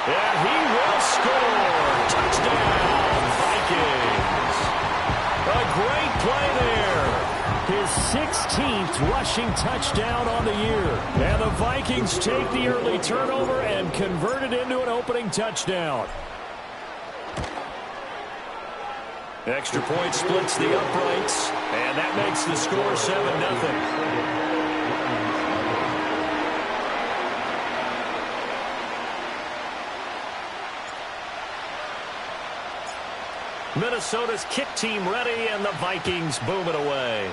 And he will score. Touchdown, Vikings. A great play there. His 16th rushing touchdown on the year. And the Vikings take the early turnover and convert it into an opening touchdown. Extra point splits the uprights, and that makes the score 7-0. Minnesota's kick team ready, and the Vikings boom it away.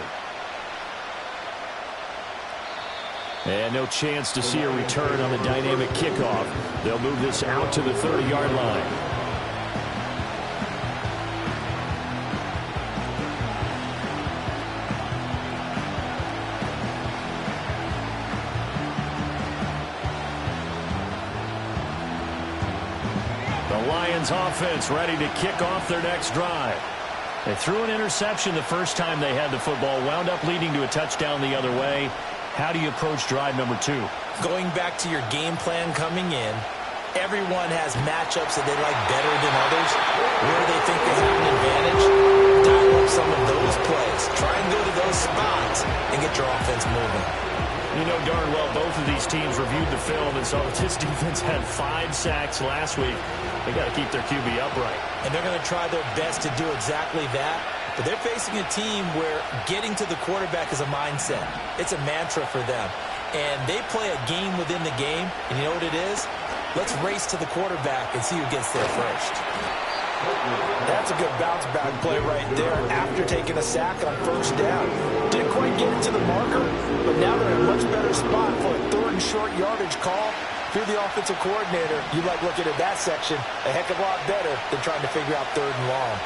And no chance to see a return on the dynamic kickoff. They'll move this out to the 30-yard line. Offense ready to kick off their next drive. They threw an interception the first time they had the football, wound up leading to a touchdown the other way. How do you approach drive number 2? Going back to your game plan coming in, everyone has matchups that they like better than others. Where they think they have an advantage, dial up some of those plays. Try and go to those spots and get your offense moving. You know darn well both of these teams reviewed the film and saw that this defense had 5 sacks last week. They got to keep their QB upright. And they're going to try their best to do exactly that. But they're facing a team where getting to the quarterback is a mindset. It's a mantra for them. And they play a game within the game. And you know what it is? Let's race to the quarterback and see who gets there first. That's a good bounce back play right there after taking a sack on first down. Didn't quite get it to the marker, but now they're in a much better spot for a 3rd and short yardage call. If you're the offensive coordinator, you like looking at that section a heck of a lot better than trying to figure out 3rd and long.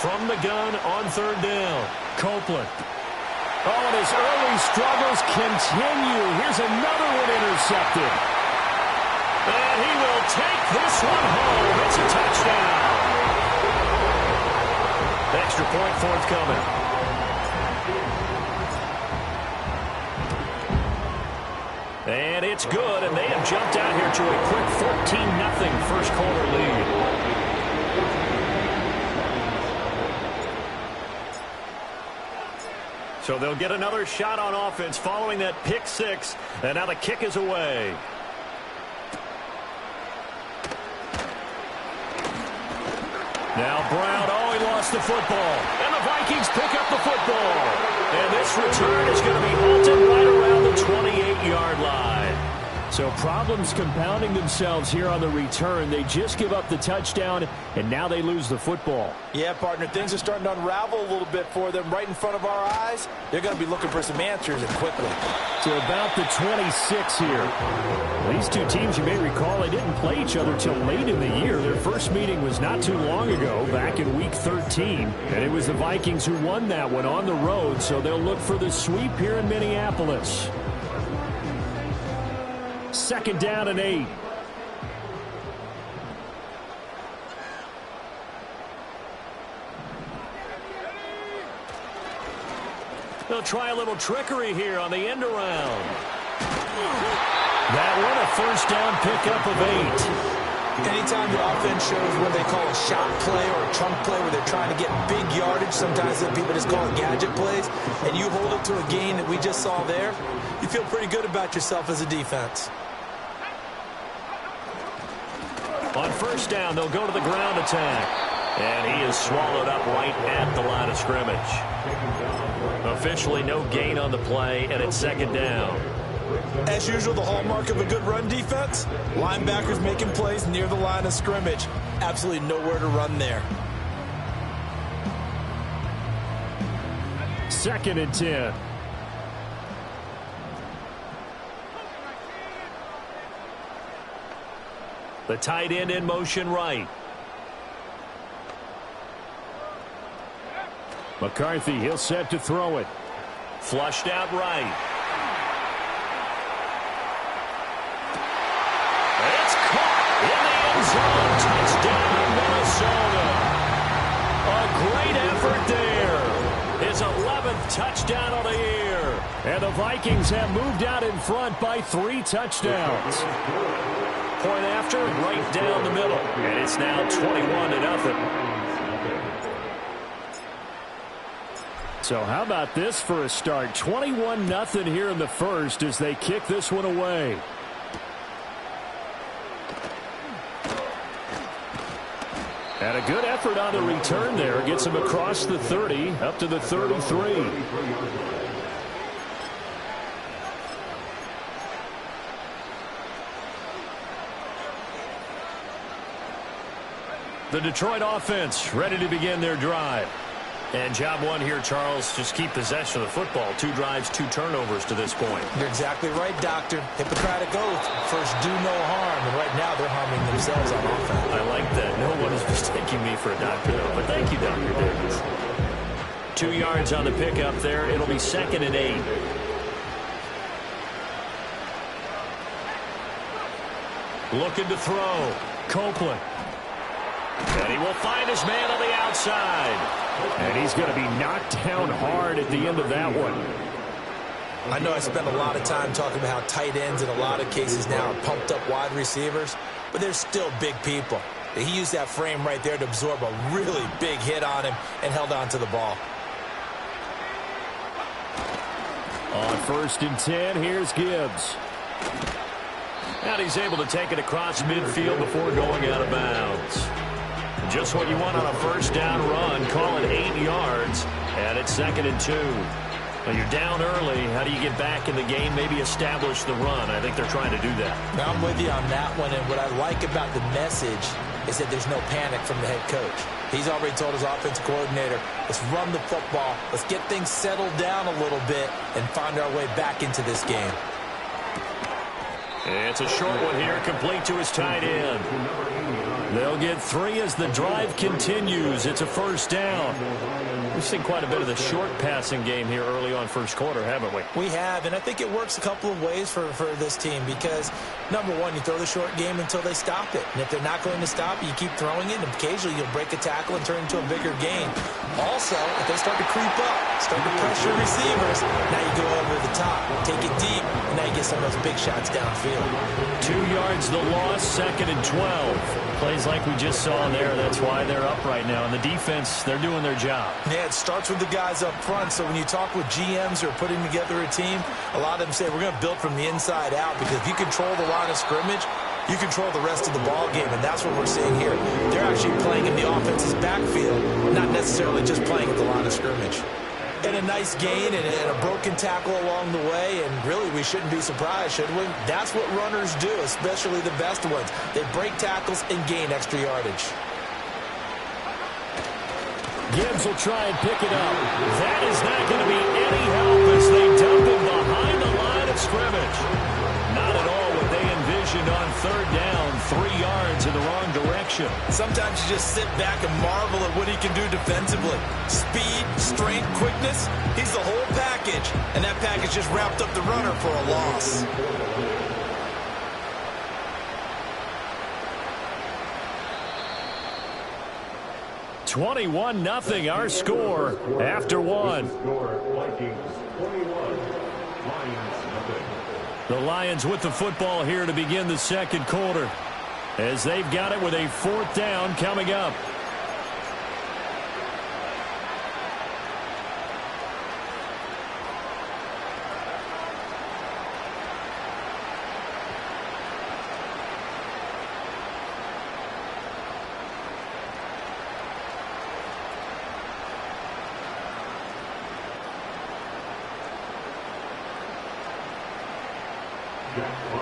From the gun on 3rd down, Copeland. Oh, and his early struggles continue. Here's another one intercepted. And he will take this one home. It's a touchdown. Extra point forthcoming. And it's good, and they have jumped out here to a quick 14-0 first quarter lead. So they'll get another shot on offense following that pick 6. And now the kick is away. Now Brown, oh, he lost the football. And the Vikings pick up the football. And this return is going to be halted right around the 28-yard line. So problems compounding themselves here on the return. They just give up the touchdown, and now they lose the football. Yeah, partner, things are starting to unravel a little bit for them right in front of our eyes. They're going to be looking for some answers, and quickly. So about the 26 here. These two teams, you may recall, they didn't play each other till late in the year. Their first meeting was not too long ago, back in Week 13. And it was the Vikings who won that one on the road, so they'll look for the sweep here in Minneapolis. 2nd down and 8. They'll try a little trickery here on the end around. That one, a first down pickup of 8. Anytime the offense shows what they call a shot play or a chunk play where they're trying to get big yardage, sometimes people just call it gadget plays, and you hold it to a gain that we just saw there, you feel pretty good about yourself as a defense. On first down, they'll go to the ground attack. And he is swallowed up right at the line of scrimmage. Officially no gain on the play, and it's 2nd down. As usual, the hallmark of a good run defense, linebackers making plays near the line of scrimmage. Absolutely nowhere to run there. 2nd and 10. The tight end in motion right. McCarthy, he'll set to throw it. Flushed out right. It's caught in the end zone. Touchdown, touchdown on the year. And the Vikings have moved out in front by 3 touchdowns. Point after, right down the middle. And it's now 21-0. So how about this for a start? 21-0 here in the first as they kick this one away. And a good effort on the return there. Gets him across the 30, up to the 33. The Detroit offense ready to begin their drive. And job one here, Charles, just keep possession of the football. 2 drives, 2 turnovers to this point. You're exactly right, Doctor. Hippocratic oath. First, do no harm. And right now, they're harming themselves on offense. I like that. No one is mistaking me for a doctor, though. But thank you, Dr. Davis. 2 yards on the pickup there. It'll be 2nd and 8. Looking to throw. Copeland. And he will find his man on the outside. And he's going to be knocked down hard at the end of that one. I know I spend a lot of time talking about how tight ends in a lot of cases now are pumped up wide receivers, but they're still big people. He used that frame right there to absorb a really big hit on him and held on to the ball. On 1st and 10, here's Gibbs. And he's able to take it across midfield before going out of bounds. Just what you want on a first down run. Call it 8 yards. And it's 2nd and 2. Well, you're down early. How do you get back in the game? Maybe establish the run. I think they're trying to do that. Now, I'm with you on that one. And what I like about the message is that there's no panic from the head coach. He's already told his offensive coordinator, let's run the football. Let's get things settled down a little bit and find our way back into this game. It's a short one here, complete to his tight end. They'll get 3 as the drive continues. It's a first down. We've seen quite a bit of the short passing game here early on first quarter, haven't we? We have, and I think it works a couple of ways for this team because, number one, you throw the short game until they stop it. And if they're not going to stop it, you keep throwing it, and occasionally you'll break a tackle and turn it into a bigger gain. Also, if they start to creep up, start to pressure receivers, now you go over the top, take it deep, and now you get some of those big shots downfield. 2 yards the loss, 2nd and 12. Plays like we just saw there. That's why they're up right now. And the defense, they're doing their job. Yeah, it starts with the guys up front. So when you talk with GMs who are putting together a team, a lot of them say we're going to build from the inside out because if you control the line of scrimmage, you control the rest of the ball game, and that's what we're seeing here. They're actually playing in the offense's backfield, not necessarily just playing at the line of scrimmage. And a nice gain and a broken tackle along the way, and really we shouldn't be surprised, should we? That's what runners do, especially the best ones. They break tackles and gain extra yardage. Gibbs will try and pick it up. That is not going to be any help as they dump him behind the line of scrimmage. Not at all what they envisioned on 3rd down, 3 yards in the wrong direction. Sometimes you just sit back and marvel at what he can do defensively. Speed, strength, quickness, he's the whole package. And that package just wrapped up the runner for a loss. (21-0) our score after 1. The Lions with the football here to begin the 2nd quarter as they've got it with a 4th down coming up.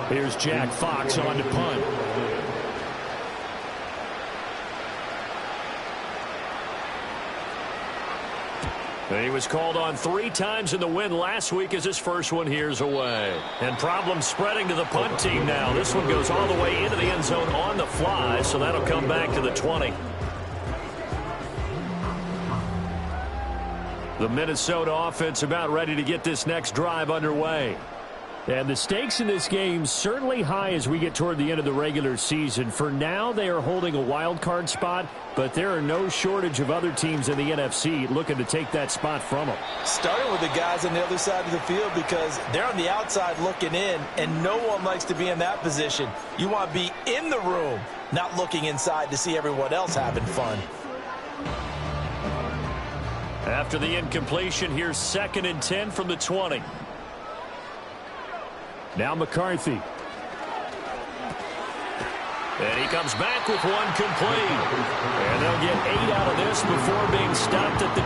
Here's Jack Fox on to punt. And he was called on 3 times in the win last week as his first one here's away. And problems spreading to the punt team now. This one goes all the way into the end zone on the fly, so that'll come back to the 20. The Minnesota offense about ready to get this next drive underway. And the stakes in this game certainly high as we get toward the end of the regular season. For now, they are holding a wild card spot, but there are no shortage of other teams in the NFC looking to take that spot from them. Starting with the guys on the other side of the field because they're on the outside looking in, and no one likes to be in that position. You want to be in the room, not looking inside to see everyone else having fun. After the incompletion, here's 2nd and 10 from the 20. Now McCarthy. And he comes back with one complete. And they'll get 8 out of this before being stopped at the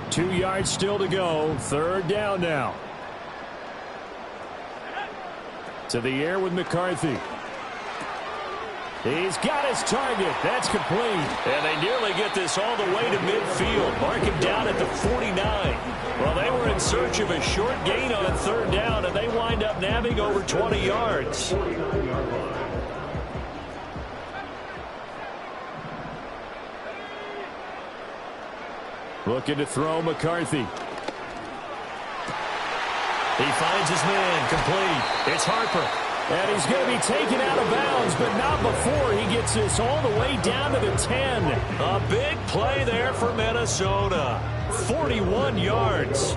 28. 2 yards still to go. 3rd down now. To the air with McCarthy. He's got his target. That's complete. And they nearly get this all the way to midfield. Mark him down at the 49. Well, they were in search of a short gain on 3rd down, and they wind up nabbing over 20 yards. Looking to throw McCarthy. He finds his man, complete. It's Harper. And he's going to be taken out of bounds, but not before he gets this all the way down to the 10. A big play there for Minnesota. 41 yards.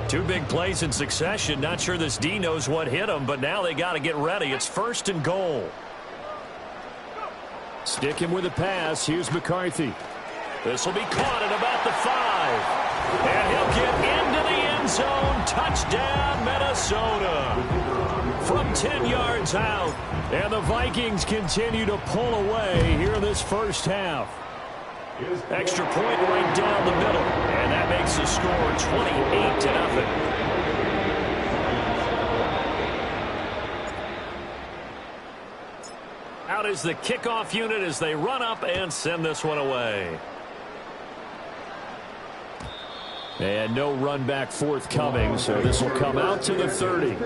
2 big plays in succession. Not sure this D knows what hit him, but now they got to get ready. It's 1st and goal. Stick him with a pass. Here's McCarthy. This will be caught at about the 5. And he'll get into the end zone. Touchdown, Minnesota. From 10 yards out. And the Vikings continue to pull away here in this first half. Extra point right down the middle. And that makes the score 28-0. Out is the kickoff unit as they run up and send this one away. And no run back forthcoming, so this will come out to the 30.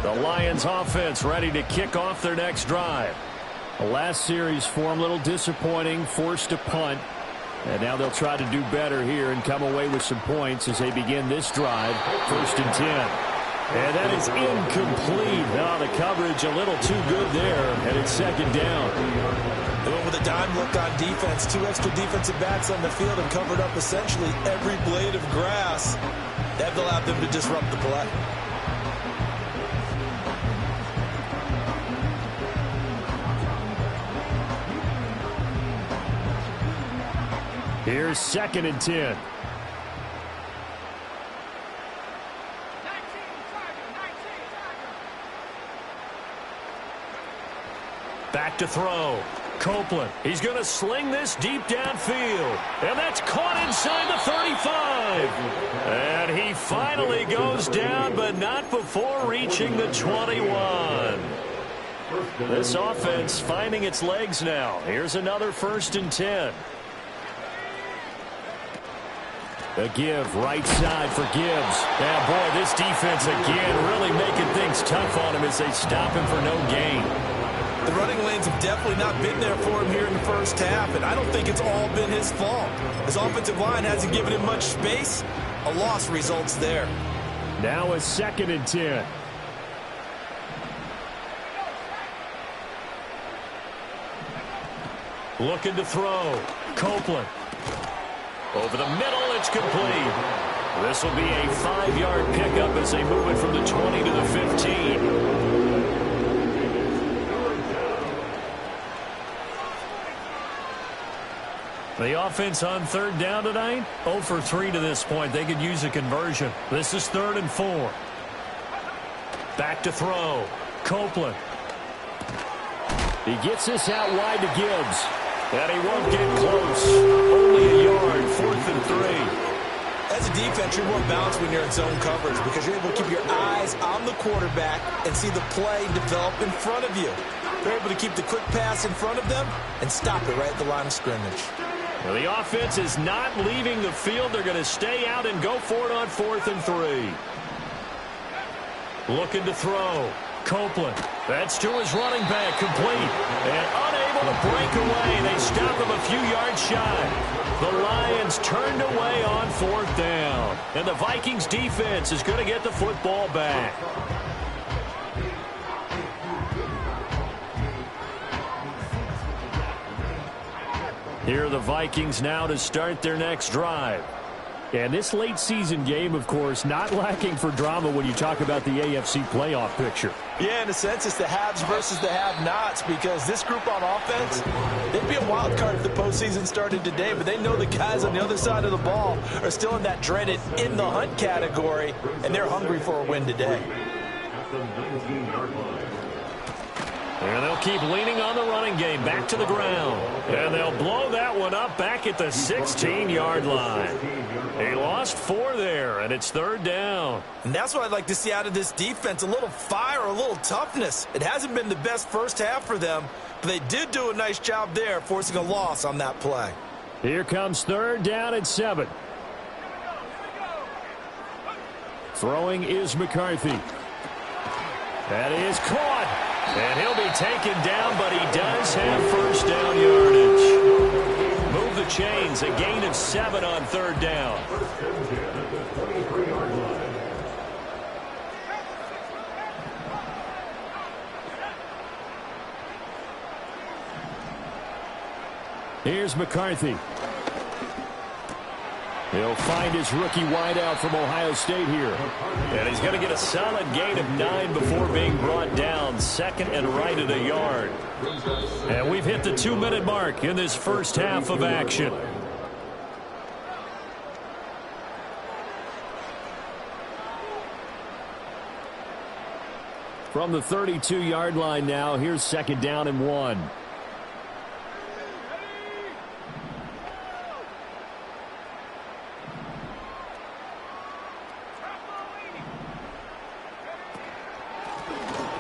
The Lions offense ready to kick off their next drive. The last series for them, a little disappointing, forced to punt. And now they'll try to do better here and come away with some points as they begin this drive. 1st and 10. And that is incomplete. Oh, the coverage a little too good there, and it's 2nd down. They went with a dime look on defense. 2 extra defensive backs on the field and covered up essentially every blade of grass. That allowed them to disrupt the play. Here's 2nd and 10. Back to throw. Copeland. He's going to sling this deep downfield. And that's caught inside the 35. And he finally goes down, but not before reaching the 21. This offense finding its legs now. Here's another 1st and 10. A give right side for Gibbs. And boy, this defense again really making things tough on him as they stop him for no gain. The running lanes have definitely not been there for him here in the first half, and I don't think it's all been his fault. His offensive line hasn't given him much space. A loss results there. Now a 2nd and 10. Looking to throw. Copeland. Over the middle, it's complete. This will be a 5-yard pickup as they move it from the 20 to the 15. The offense on 3rd down tonight, 0 for 3 to this point. They could use a conversion. This is 3rd and 4. Back to throw. Copeland. He gets this out wide to Gibbs. And he won't get close. Only a yard, 4th and 3. As a defense, you're more balanced when you're in zone coverage because you're able to keep your eyes on the quarterback and see the play develop in front of you. You're able to keep the quick pass in front of them and stop it right at the line of scrimmage. Now, the offense is not leaving the field. They're going to stay out and go for it on 4th and 3. Looking to throw. Copeland. That's to his running back. Complete. And unable to break away. They stop him a few yards shy. The Lions turned away on 4th down. And the Vikings defense is going to get the football back. Here are the Vikings now to start their next drive. And this late season game, of course, not lacking for drama when you talk about the AFC playoff picture. Yeah, in a sense, it's the haves versus the have-nots, because this group on offense, they'd be a wild card if the postseason started today, but they know the guys on the other side of the ball are still in that dreaded in-the-hunt category, and they're hungry for a win today. And they'll keep leaning on the running game back to the ground. And they'll blow that one up back at the 16-yard line. They lost 4 there, and it's 3rd down. And that's what I'd like to see out of this defense, a little fire, a little toughness. It hasn't been the best first half for them, but they did do a nice job there, forcing a loss on that play. Here comes 3rd down at 7. Throwing is McCarthy. That is caught. And he'll be taken down, but he does have first down yardage. Move the chains, a gain of 7 on 3rd down. Here's McCarthy. He'll find his rookie wideout from Ohio State here. And he's going to get a solid gain of 9 before being brought down. 2nd and right at a yard. And we've hit the 2-minute mark in this first half of action. From the 32-yard line now, here's 2nd down and 1.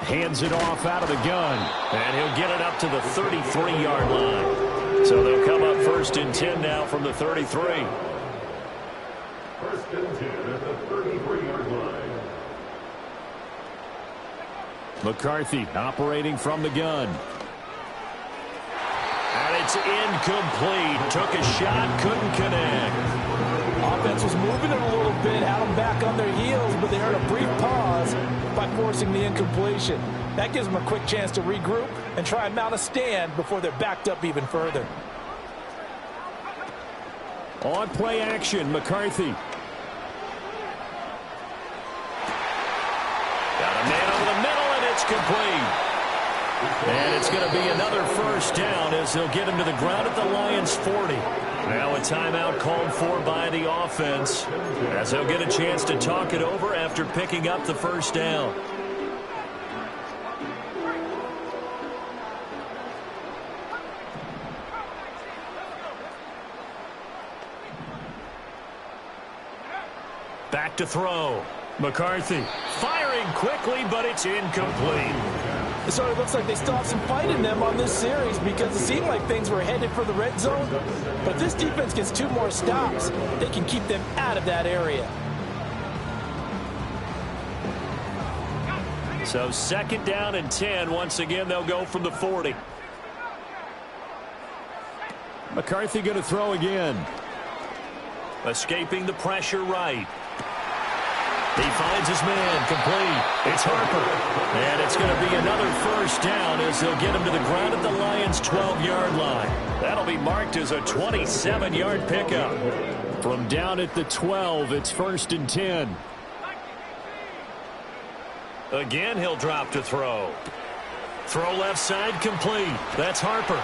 Hands it off out of the gun. And he'll get it up to the 33-yard line. So they'll come up 1st and 10 now from the 33. 1st and 10 at the 33-yard line. McCarthy operating from the gun. And it's incomplete. Took a shot, couldn't connect. Offense was moving it a little bit, had them back on their heels, but they earned a brief pause by forcing the incompletion. That gives them a quick chance to regroup and try and mount a stand before they're backed up even further. On play action, McCarthy. Got a man over the middle, and it's complete. And it's going to be another first down as they'll get him to the ground at the Lions' 40. Now a timeout called for by the offense as they'll get a chance to talk it over after picking up the first down. Back to throw. McCarthy firing quickly, but it's incomplete. It sort of looks like they still have some fight in them on this series because it seemed like things were headed for the red zone. But if this defense gets 2 more stops, they can keep them out of that area. So 2nd down and 10. Once again, they'll go from the 40. McCarthy going to throw again. Escaping the pressure right. He finds his man, complete. It's Harper. And it's going to be another first down as they'll get him to the ground at the Lions' 12-yard line. That'll be marked as a 27-yard pickup. From down at the 12, it's 1st and 10. Again, he'll drop to throw. Throw left side, complete. That's Harper.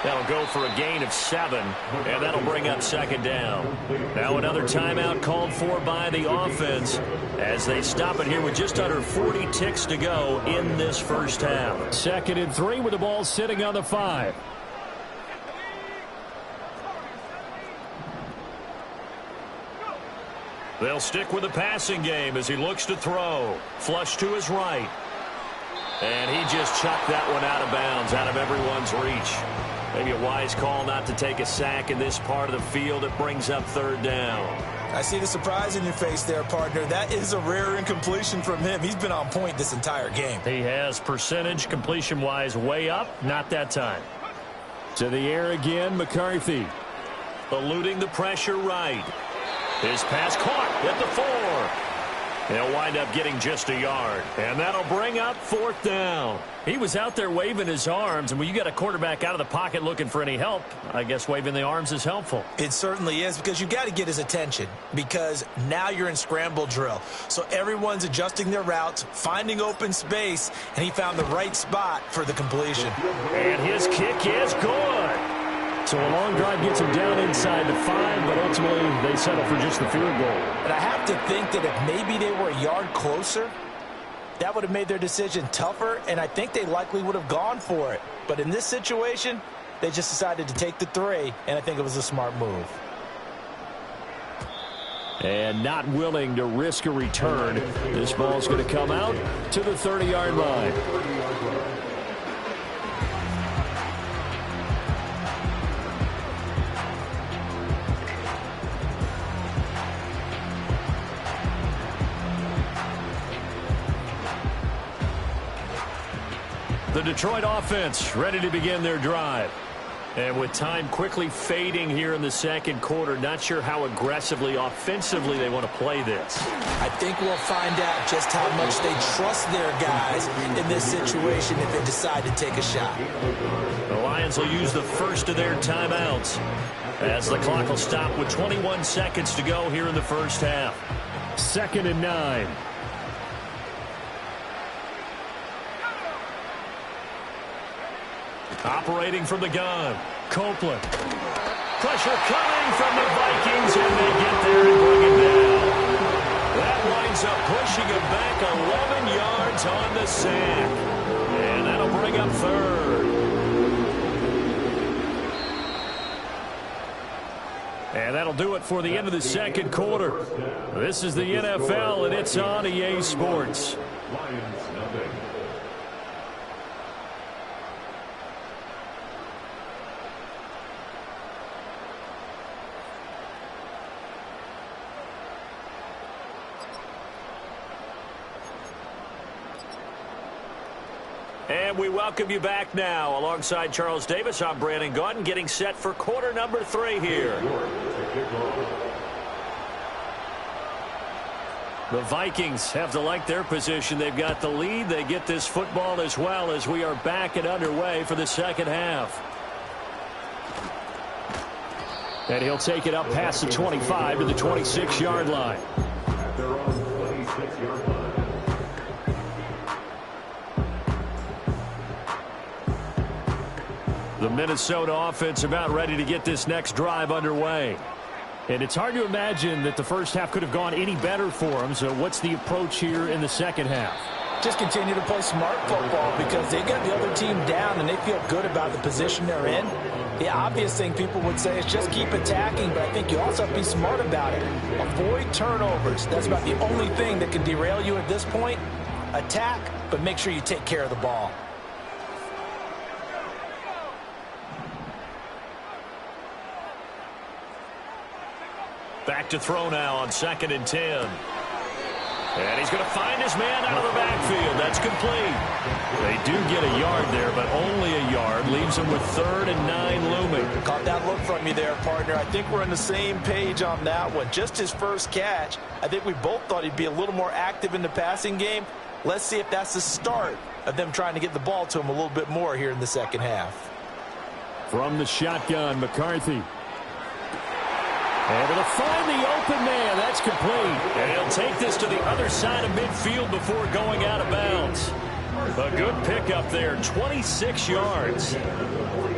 That'll go for a gain of 7, and that'll bring up 2nd down. Now another timeout called for by the offense as they stop it here with just under 40 ticks to go in this first half. 2nd and 3 with the ball sitting on the 5. They'll stick with the passing game as he looks to throw. Flush to his right. And he just chucked that one out of bounds, out of everyone's reach. Maybe a wise call not to take a sack in this part of the field. It brings up third down. I see the surprise in your face there, partner. That is a rare incompletion from him. He's been on point this entire game. He has percentage completion-wise way up. Not that time. To the air again, McCarthy. Eluding the pressure right. His pass caught at the 4. He'll wind up getting just a yard. And that'll bring up fourth down. He was out there waving his arms, and when you got a quarterback out of the pocket looking for any help, I guess waving the arms is helpful. It certainly is, because you got to get his attention, because now you're in scramble drill. So everyone's adjusting their routes, finding open space, and he found the right spot for the completion. And his kick is good. So a long drive gets him down inside the 5, but ultimately they settle for just the field goal. And I have to think that if maybe they were a yard closer, that would have made their decision tougher, and I think they likely would have gone for it. But in this situation, they just decided to take the 3, and I think it was a smart move. And not willing to risk a return. This ball's going to come out to the 30-yard line. The Detroit offense ready to begin their drive. And with time quickly fading here in the second quarter, not sure how aggressively, offensively they want to play this. I think we'll find out just how much they trust their guys in this situation if they decide to take a shot. The Lions will use the first of their timeouts as the clock will stop with 21 seconds to go here in the first half. 2nd and 9. Operating from the gun, Copeland. Pressure coming from the Vikings, and they get there and bring it down. That winds up pushing him back 11 yards on the sack. And that'll bring up third. And that'll do it for the end of the second quarter. This is the NFL, and it's on EA Sports. Lions nothing. And we welcome you back now. Alongside Charles Davis, I'm Brandon Gaudin, getting set for quarter number 3 here. The Vikings have to like their position. They've got the lead. They get this football as well as we are back and underway for the second half. And he'll take it up past the 25 to the 26-yard line. At their own 26-yard line. The Minnesota offense about ready to get this next drive underway. And it's hard to imagine that the first half could have gone any better for them. So what's the approach here in the second half? Just continue to play smart football because they got the other team down and they feel good about the position they're in. The obvious thing people would say is just keep attacking, but I think you also have to be smart about it. Avoid turnovers. That's about the only thing that can derail you at this point. Attack, but make sure you take care of the ball. Back to throw now on 2nd and 10. And he's going to find his man out of the backfield. That's complete. They do get a yard there, but only a yard. Leaves him with 3rd and 9 looming. Caught that look from you there, partner. I think we're on the same page on that one. Just his first catch. I think we both thought he'd be a little more active in the passing game. Let's see if that's the start of them trying to get the ball to him a little bit more here in the second half. From the shotgun, McCarthy. Able to find the open man. That's complete. And he'll take this to the other side of midfield before going out of bounds. A good pickup there, 26 yards.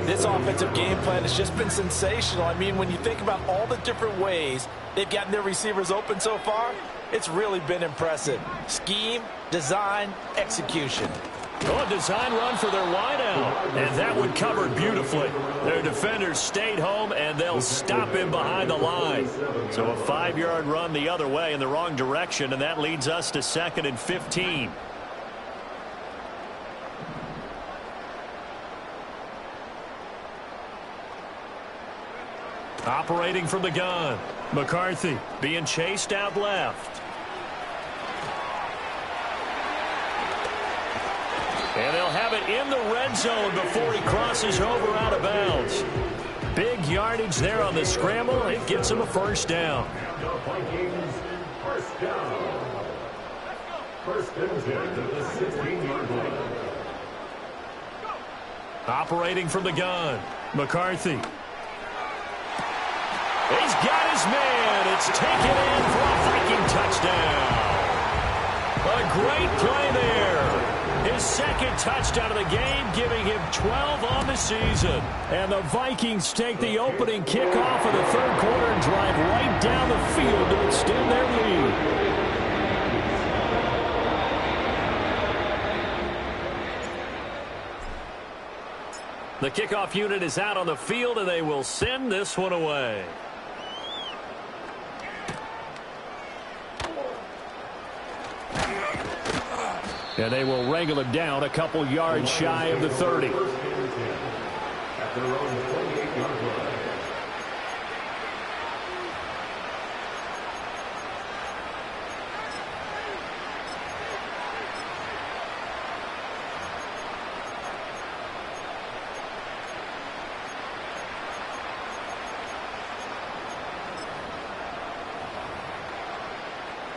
This offensive game plan has just been sensational. I mean, when you think about all the different ways they've gotten their receivers open so far, it's really been impressive. Scheme, design, execution. Oh, a design run for their wideout. And that one covered beautifully. Their defenders stayed home, and they'll stop him behind the line. So a 5-yard run the other way in the wrong direction, and that leads us to 2nd and 15. Operating from the gun. McCarthy being chased out left. And they'll have it in the red zone before he crosses over out of bounds. Big yardage there on the scramble. It gets him a first down. And the Vikings first down. First and 10 at the 16-yard line. Operating from the gun. McCarthy. He's got his man. It's taken in for a Viking touchdown. A great play there. His second touchdown of the game, giving him 12 on the season. And the Vikings take the opening kickoff of the third quarter and drive right down the field to extend their lead. The kickoff unit is out on the field, and they will send this one away. And they will wrangle him down a couple yards shy of the 30. At their own 28-yard line.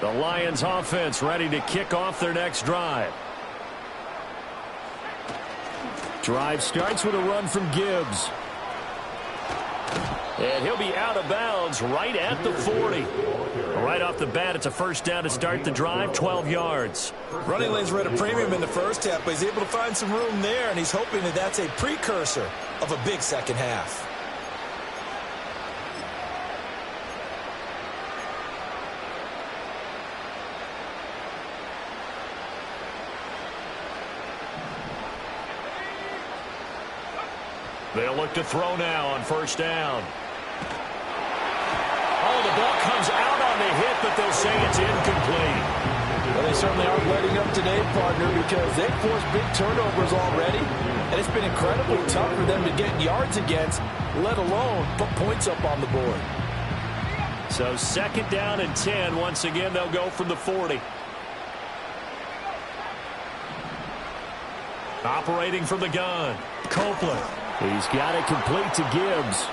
The Lions offense ready to kick off their next drive. Drive starts with a run from Gibbs. And he'll be out of bounds right at the 40. Right off the bat, it's a first down to start the drive, 12 yards. Running lanes were at a premium in the first half, but he's able to find some room there, and he's hoping that that's a precursor of a big second half. They'll look to throw now on first down. Oh, the ball comes out on the hit, but they'll say it's incomplete. Well, they certainly aren't letting up today, partner, because they've forced big turnovers already, and it's been incredibly tough for them to get yards against, let alone put points up on the board. So second down and 10. Once again, they'll go from the 40. Operating from the gun, Copeland. He's got it complete to Gibbs.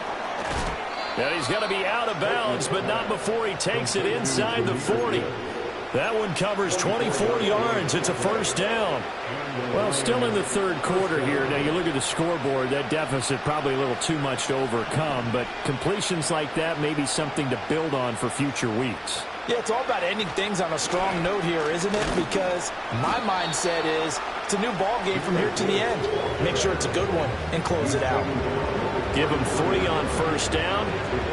And he's going to be out of bounds, but not before he takes it inside the 40. That one covers 24 yards. It's a first down. Well, still in the third quarter here. Now, you look at the scoreboard, that deficit probably a little too much to overcome, but completions like that may be something to build on for future weeks. Yeah, it's all about ending things on a strong note here, isn't it? Because my mindset is it's a new ball game from here to the end. Make sure it's a good one and close it out. Give them 3 on first down.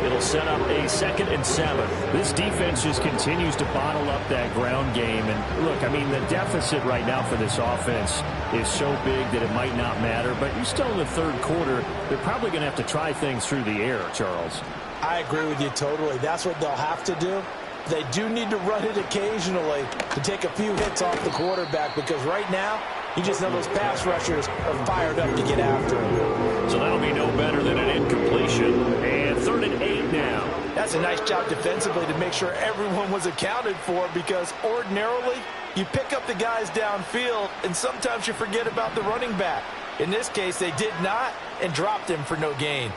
It'll set up a 2nd and 7. This defense just continues to bottle up that ground game. And look, I mean, the deficit right now for this offense is so big that it might not matter. But you're still in the third quarter. They're probably going to have to try things through the air, Charles. I agree with you totally. That's what they'll have to do. They do need to run it occasionally to take a few hits off the quarterback, because right now, you just know those pass rushers are fired up to get after him. So that'll be no better than an incompletion. And 3rd and 8 now. That's a nice job defensively to make sure everyone was accounted for, because ordinarily, you pick up the guys downfield, and sometimes you forget about the running back. In this case, they did not, and dropped him for no gain.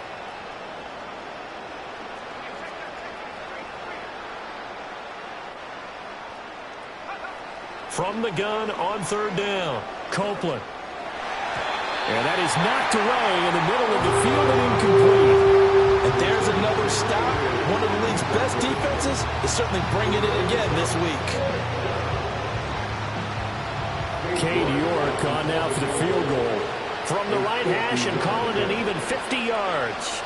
From the gun on 3rd down, Copeland. And that is knocked away in the middle of the field and incomplete. And there's another stop. One of the league's best defenses is certainly bringing it again this week. Cade York on now for the field goal. From the right hash and call it an even 50 yards.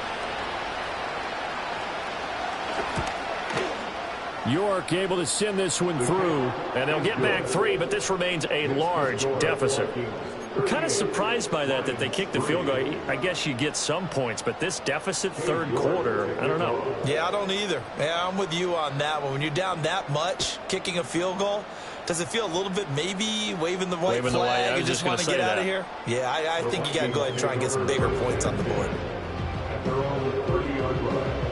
York able to send this one through, and they'll get back 3, but this remains a large deficit. I'm kind of surprised by that they kicked the field goal. I guess you get some points, but this deficit third quarter, I don't know. Yeah, I don't either. Yeah, I'm with you on that one. When you're down that much, kicking a field goal, does it feel a little bit maybe waving the white flag and just want to get out of here? Yeah, I think you got to go ahead and try and get some bigger points on the board. At their own 30-yard line.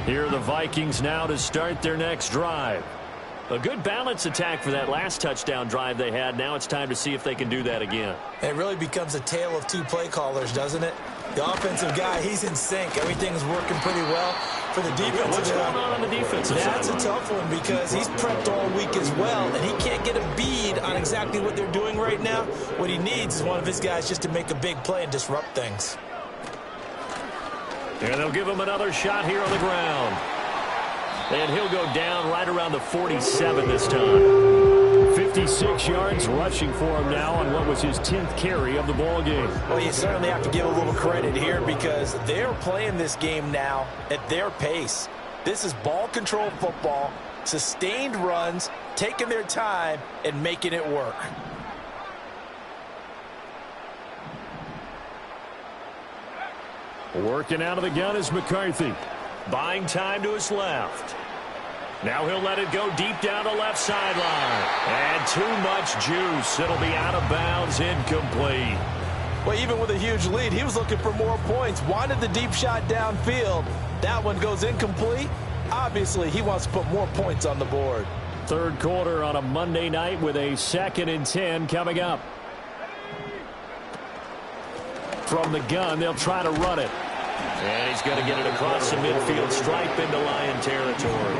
Here are the Vikings now to start their next drive. A good balance attack for that last touchdown drive they had. Now it's time to see if they can do that again. And it really becomes a tale of two play callers, doesn't it? The offensive guy, he's in sync. Everything's working pretty well. For the defensive What's guy, going on the defensive side? that's a tough one because he's prepped all week as well, and he can't get a bead on exactly what they're doing right now. What he needs is one of his guys just to make a big play and disrupt things. And they'll give him another shot here on the ground. And he'll go down right around the 47 this time. 56 yards rushing for him now on what was his 10th carry of the ball game. Well, you certainly have to give a little credit here because they're playing this game now at their pace. This is ball control football, sustained runs, taking their time, and making it work. Working out of the gun is McCarthy. Buying time to his left. Now he'll let it go deep down the left sideline. And too much juice. It'll be out of bounds, incomplete. Well, even with a huge lead, he was looking for more points. Wanted the deep shot downfield. That one goes incomplete. Obviously, he wants to put more points on the board. Third quarter on a Monday night with a 2nd and 10 coming up. From the gun, they'll try to run it. And he's going to get it across the midfield stripe into Lion territory.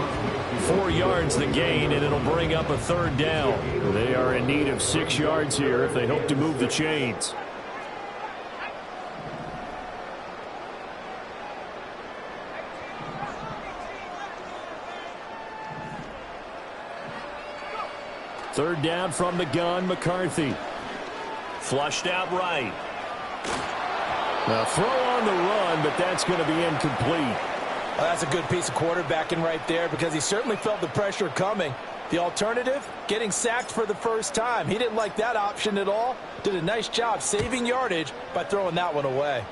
4 yards the gain, and it'll bring up a 3rd down. They are in need of 6 yards here if they hope to move the chains. Third down from the gun, McCarthy. Flushed out right. Now throw on the run, but that's going to be incomplete. Well, that's a good piece of quarterbacking right there because he certainly felt the pressure coming. The alternative, getting sacked for the first time. He didn't like that option at all. Did a nice job saving yardage by throwing that one away.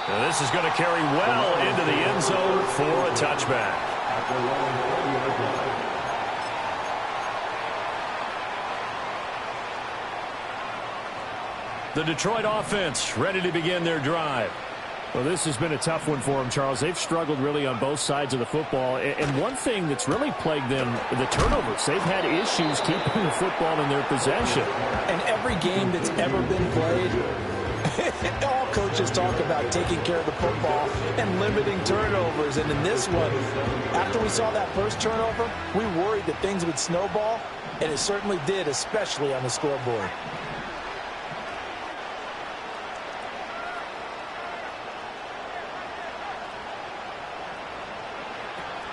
Now this is going to carry well into the end zone for a touchback. The Detroit offense ready to begin their drive. Well, this has been a tough one for them, Charles. They've struggled really on both sides of the football. And one thing that's really plagued them, the turnovers. They've had issues keeping the football in their possession. And every game that's ever been played, all coaches talk about taking care of the football and limiting turnovers. And in this one, after we saw that first turnover, we worried that things would snowball, and it certainly did, especially on the scoreboard.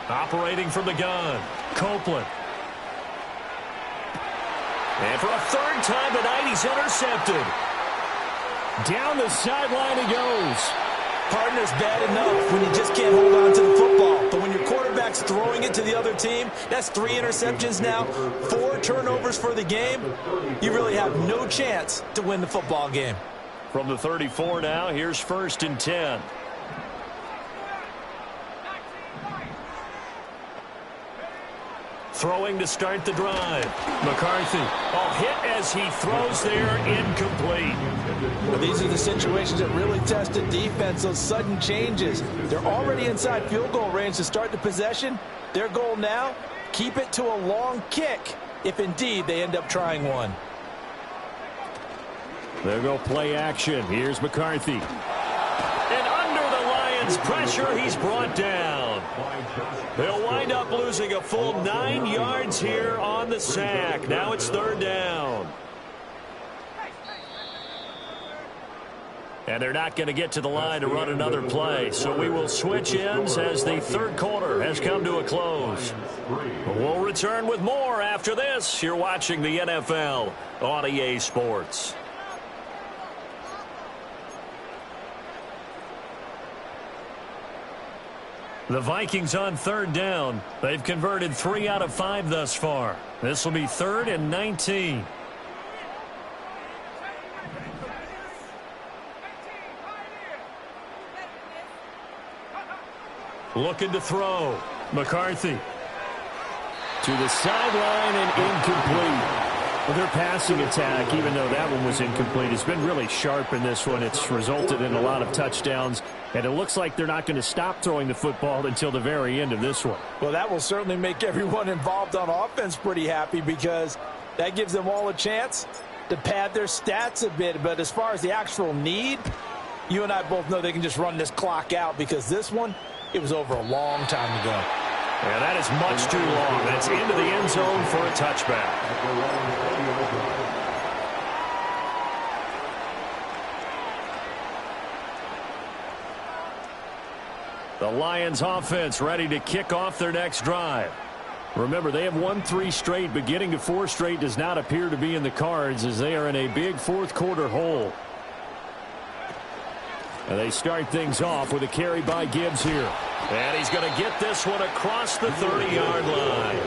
Operating from the gun, Copeland. And for a 3rd time tonight, he's intercepted. Down the sideline he goes. Partner's bad enough when you just can't hold on to the football. But when your quarterback's throwing it to the other team, that's 3 interceptions now, 4 turnovers for the game. You really have no chance to win the football game. From the 34 now, here's 1st and 10. Throwing to start the drive. McCarthy. Hit as he throws there, incomplete. Well, these are the situations that really test the defense, those sudden changes. They're already inside field goal range to start the possession. Their goal now, keep it to a long kick if indeed they end up trying one. There go play action. Here's McCarthy. And under the Lions' pressure, he's brought down. They'll wind up losing a full 9 yards here on the sack. Now it's 3rd down. And they're not going to get to the line to run another play. So we will switch ends as the 3rd quarter has come to a close. We'll return with more after this. You're watching the NFL on EA Sports. The Vikings on 3rd down. They've converted 3 out of 5 thus far. This will be 3rd and 19. Looking to throw. McCarthy. To the sideline and incomplete. Well, their passing attack, even though that one was incomplete, has been really sharp in this one. It's resulted in a lot of touchdowns And it looks like they're not going to stop throwing the football until the very end of this one. Well, that will certainly make everyone involved on offense pretty happy because that gives them all a chance to pad their stats a bit. But as far as the actual need, you and I both know they can just run this clock out because this one, it was over a long time ago. And that is much too long. That's into the end zone for a touchback. The Lions offense ready to kick off their next drive. Remember, they have won 3 straight, but getting to 4 straight does not appear to be in the cards as they are in a big fourth quarter hole. And they start things off with a carry by Gibbs here. And he's going to get this one across the 30-yard line.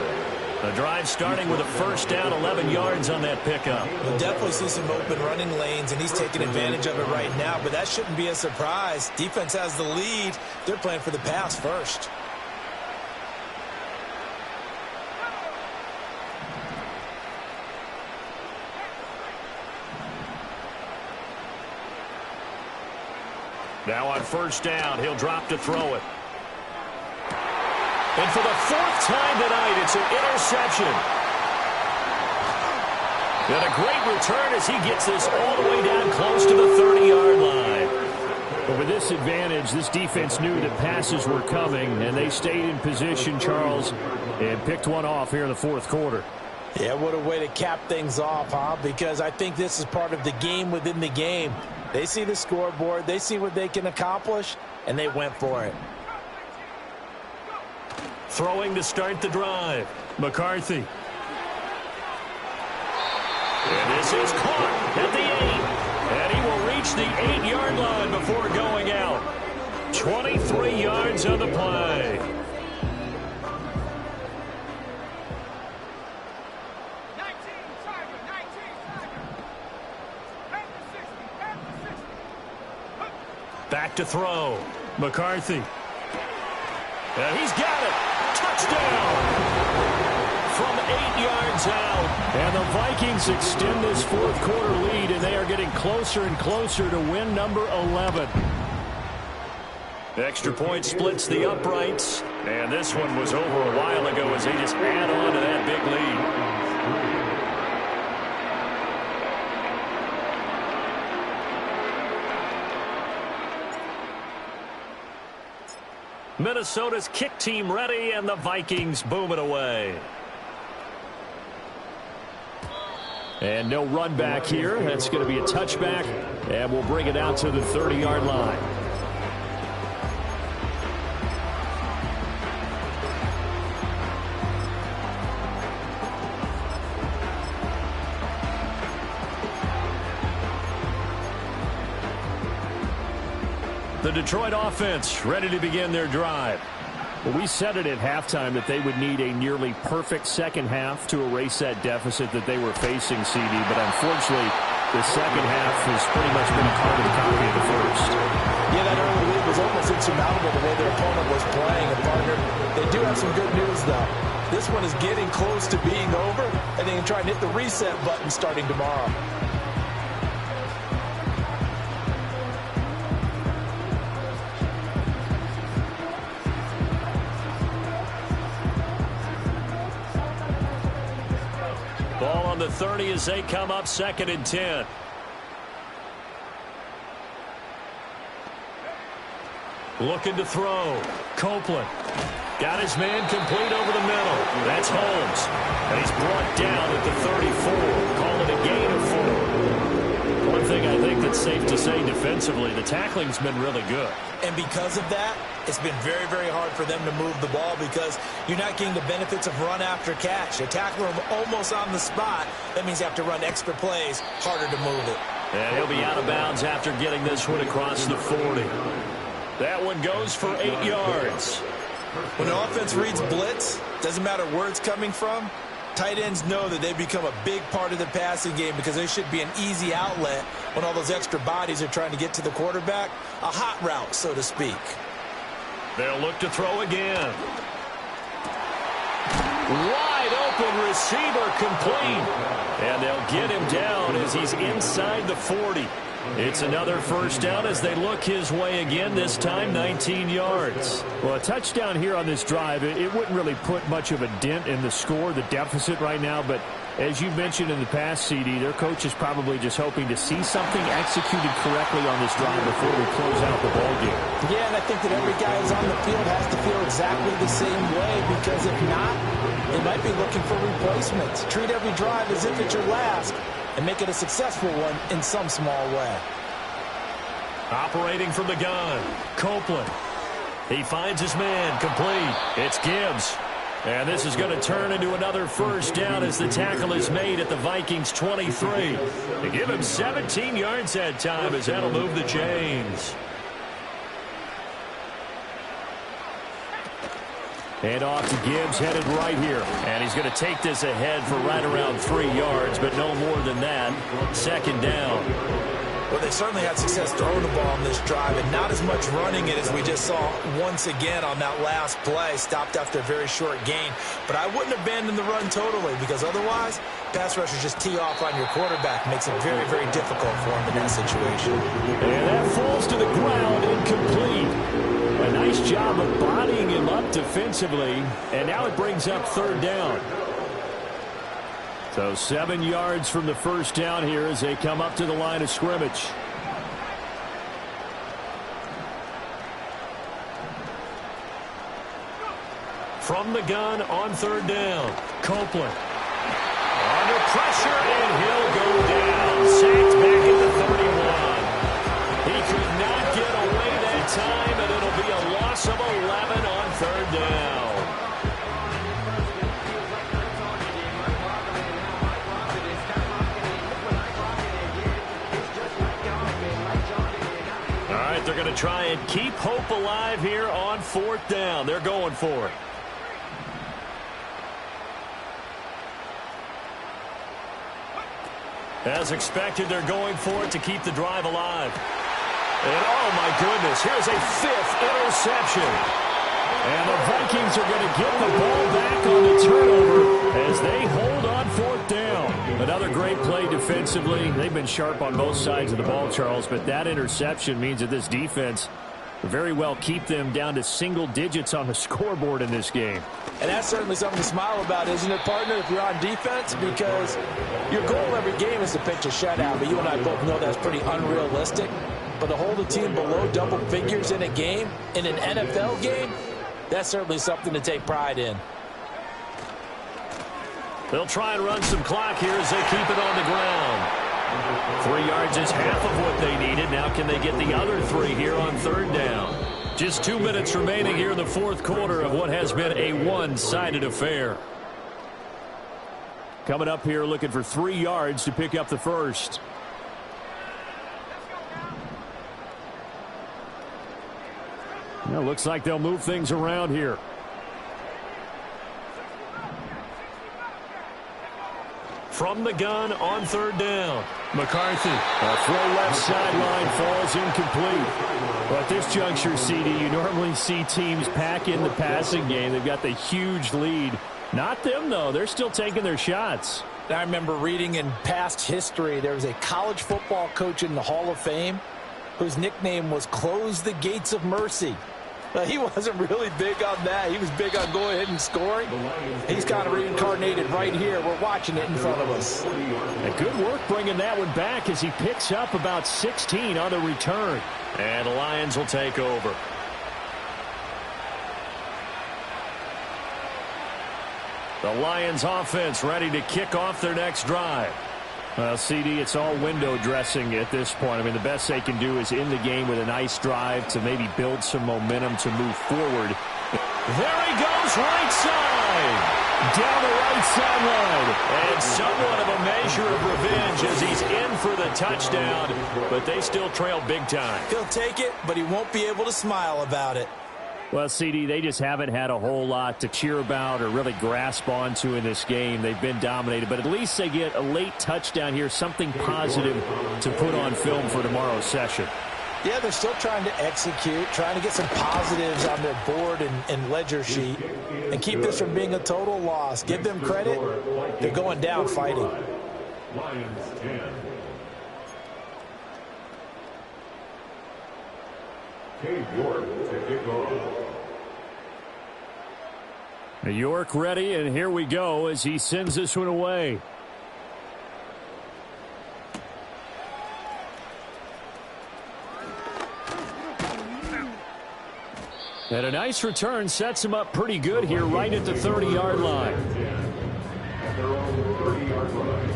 The drive starting with a first down, 11 yards on that pickup. We'll definitely see some open running lanes, and he's taking advantage of it right now, but that shouldn't be a surprise. Defense has the lead. They're playing for the pass first. Now on first down, he'll drop to throw it. And for the 4th time tonight, it's an interception. And a great return as he gets this all the way down close to the 30-yard line. But with this advantage, this defense knew that passes were coming, and they stayed in position, Charles, and picked one off here in the fourth quarter. Yeah, what a way to cap things off, huh? Because I think this is part of the game within the game. They see the scoreboard, they see what they can accomplish, and they went for it. Throwing to start the drive. McCarthy. And this is caught at the 8. And he will reach the 8-yard line before going out. 23 yards on the play. Back to throw. McCarthy. And he's got it. Touchdown. From 8 yards out. And the Vikings extend this fourth quarter lead, and they are getting closer and closer to win number 11. The extra point splits the uprights. And this one was over a while ago as they just add on to that big lead. Minnesota's kick team ready, and the Vikings boom it away. And no run back here. That's going to be a touchback, and we'll bring it out to the 30-yard line. The Detroit offense ready to begin their drive. Well, we said it at halftime that they would need a nearly perfect second half to erase that deficit that they were facing, CD. But unfortunately, the second half has pretty much been a carbon copy of the first. Yeah, that early lead was almost insurmountable the way their opponent was playing. And partner, they do have some good news, though. This one is getting close to being over, and they can try and hit the reset button starting tomorrow. Ball on the 30 as they come up 2nd and 10. Looking to throw. Copeland. Got his man complete over the middle. That's Holmes. And he's brought down at the 34. Call it a gain of 4. One thing I think that's safe to say defensively, the tackling's been really good. And because of that, it's been very, very hard for them to move the ball because you're not getting the benefits of run after catch. They tackle him almost on the spot. That means you have to run extra plays, harder to move it. And he'll be out of bounds after getting this one across the 40. That one goes for 8 yards. When an offense reads blitz, doesn't matter where it's coming from, tight ends know that they become a big part of the passing game because they should be an easy outlet when all those extra bodies are trying to get to the quarterback. A hot route, so to speak. They'll look to throw again. Wide open receiver complete. And they'll get him down as he's inside the 40. It's another first down as they look his way again, this time 19 yards. Well, a touchdown here on this drive, it wouldn't really put much of a dent in the score, the deficit right now, but as you mentioned in the past, CD, their coach is probably just hoping to see something executed correctly on this drive before we close out the ball game. Yeah, and I think that every guy who's on the field has to feel exactly the same way, because if not, they might be looking for replacements. Treat every drive as if it's your last and make it a successful one in some small way. Operating from the gun, Copeland. He finds his man, complete. It's Gibbs. And this is going to turn into another first down as the tackle is made at the Vikings 23. They give him 17 yards that time as that'll move the chains. And off to Gibbs, headed right here. And he's going to take this ahead for right around 3 yards, but no more than that. Second down. Well, they certainly had success throwing the ball on this drive, and not as much running it as we just saw once again on that last play. Stopped after a very short gain. But I wouldn't abandon the run totally, because otherwise, pass rushers just tee off on your quarterback. Makes it very, very difficult for him in that situation. And that falls to the ground, incomplete. A nice job of bodying him up defensively, and now it brings up third down. So 7 yards from the first down here as they come up to the line of scrimmage. From the gun on third down, Copeland. Under pressure, and he'll go down. Sacked back at the 31. He could not get away that time, and it'll be a loss of 11 on third down. They're going to try and keep hope alive here on fourth down. They're going for it. As expected, they're going for it to keep the drive alive. And oh my goodness, here's a 5th interception. And the Vikings are going to get the ball back on the turnover as they hold on fourth down. Another great play defensively. They've been sharp on both sides of the ball, Charles, but that interception means that this defense will very well keep them down to single digits on the scoreboard in this game. And that's certainly something to smile about, isn't it, partner, if you're on defense? Because your goal every game is to pitch a shutout, but you and I both know that's pretty unrealistic. But to hold a team below double figures in a game, in an NFL game, that's certainly something to take pride in. They'll try and run some clock here as they keep it on the ground. 3 yards is half of what they needed. Now can they get the other 3 here on third down? Just 2 minutes remaining here in the fourth quarter of what has been a one-sided affair. Coming up here looking for 3 yards to pick up the first. Well, looks like they'll move things around here. From the gun on third down, McCarthy. A throw left sideline, falls incomplete. Well, at this juncture, CD, you normally see teams pack in the passing game. They've got the huge lead. Not them, though. They're still taking their shots. I remember reading in past history, there was a college football coach in the Hall of Fame whose nickname was Close the Gates of Mercy. He wasn't really big on that. He was big on going ahead and scoring. He's kind of reincarnated right here. We're watching it in front of us. And good work bringing that one back as he picks up about 16 on the return. And the Lions will take over. The Lions offense ready to kick off their next drive. Well, CD, it's all window dressing at this point. I mean, the best they can do is in the game with a nice drive to maybe build some momentum to move forward. There he goes, right side. Down the right sideline. And somewhat of a measure of revenge as he's in for the touchdown. But they still trail big time. He'll take it, but he won't be able to smile about it. Well, CD, they just haven't had a whole lot to cheer about or really grasp onto in this game. They've been dominated, but at least they get a late touchdown here, something positive to put on film for tomorrow's session. Yeah, they're still trying to execute, trying to get some positives on their board and ledger sheet and keep this from being a total loss. Give them credit. They're going down fighting. Lions 10. Cade York to kick off. York ready, and here we go as he sends this one away. And a nice return sets him up pretty good here right at the 30-yard line. At their own 30-yard line.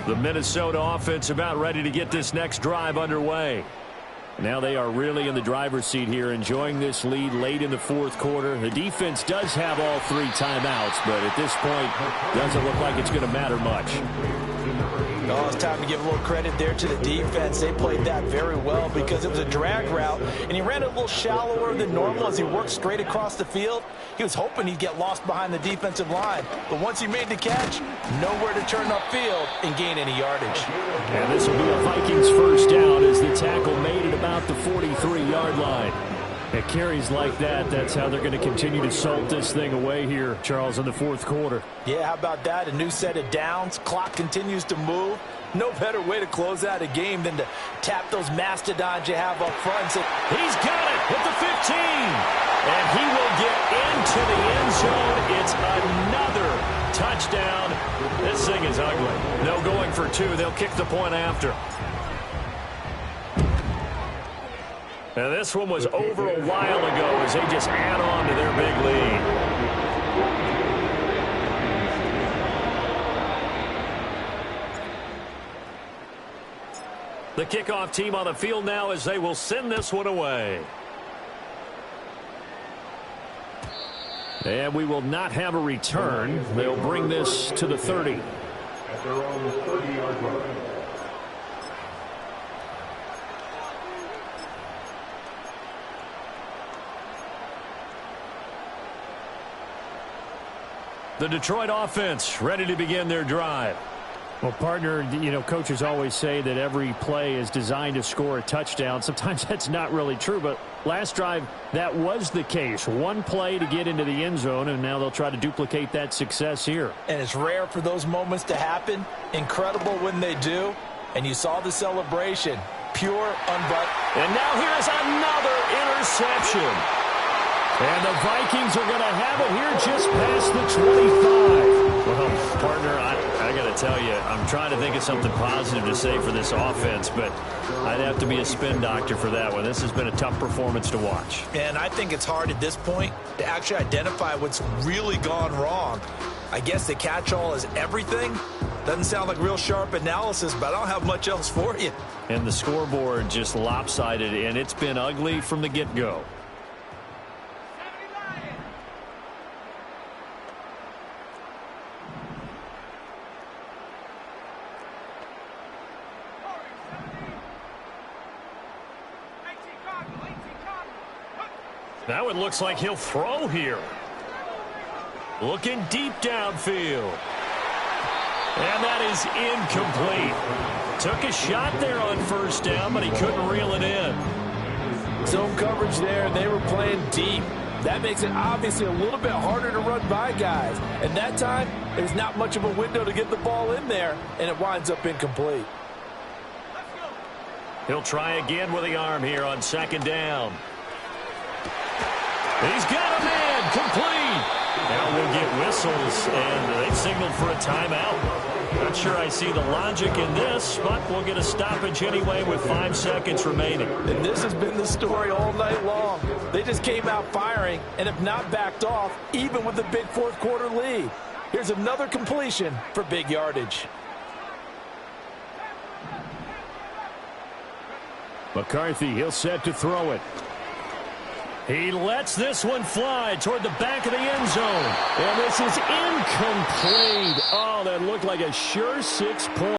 The Minnesota offense about ready to get this next drive underway. Now they are really in the driver's seat here, enjoying this lead late in the fourth quarter. The defense does have all 3 timeouts, but at this point, doesn't look like it's going to matter much. Oh, it's time to give a little credit there to the defense. They played that very well because it was a drag route, and he ran it a little shallower than normal as he worked straight across the field. He was hoping he'd get lost behind the defensive line, but once he made the catch, nowhere to turn upfield and gain any yardage. And this will be a Vikings first down as the tackle made it about the 43-yard line. At carries like that, that's how they're going to continue to salt this thing away here, Charles, in the fourth quarter. Yeah, how about that? A new set of downs. Clock continues to move. No better way to close out a game than to tap those mastodons you have up front and say, he's got it at the 15. And he will get into the end zone. It's another touchdown. This thing is ugly. No going for 2. They'll kick the point after. Now this one was over a while ago as they just add on to their big lead. The kickoff team on the field now as they will send this one away. And we will not have a return. They'll bring this to the 30. At their own 30-yard line. The Detroit offense ready to begin their drive. Well, partner, you know, coaches always say that every play is designed to score a touchdown. Sometimes that's not really true, but last drive, that was the case. One play to get into the end zone, and now they'll try to duplicate that success here. And it's rare for those moments to happen. Incredible when they do. And you saw the celebration. Pure, unbiased. And now here's another interception. And the Vikings are going to have it here just past the 25. Well, partner, I got to tell you, I'm trying to think of something positive to say for this offense, but I'd have to be a spin doctor for that one. This has been a tough performance to watch. And I think it's hard at this point to actually identify what's really gone wrong. I guess the catch-all is everything. Doesn't sound like real sharp analysis, but I don't have much else for you. And the scoreboard just lopsided, and it's been ugly from the get-go. Now it looks like he'll throw here. Looking deep downfield. And that is incomplete. Took a shot there on first down, but he couldn't reel it in. Zone coverage there, they were playing deep. That makes it obviously a little bit harder to run by guys. And that time, there's not much of a window to get the ball in there, and it winds up incomplete. He'll try again with the arm here on second down. He's got a man, complete. Now we'll get whistles, and they've signaled for a timeout. Not sure I see the logic in this, but we'll get a stoppage anyway with 5 seconds remaining. And this has been the story all night long. They just came out firing and have not backed off, even with the big fourth quarter lead. Here's another completion for big yardage. McCarthy, he'll set to throw it. He lets this one fly toward the back of the end zone. And this is incomplete. Oh, that looked like a sure 6-point.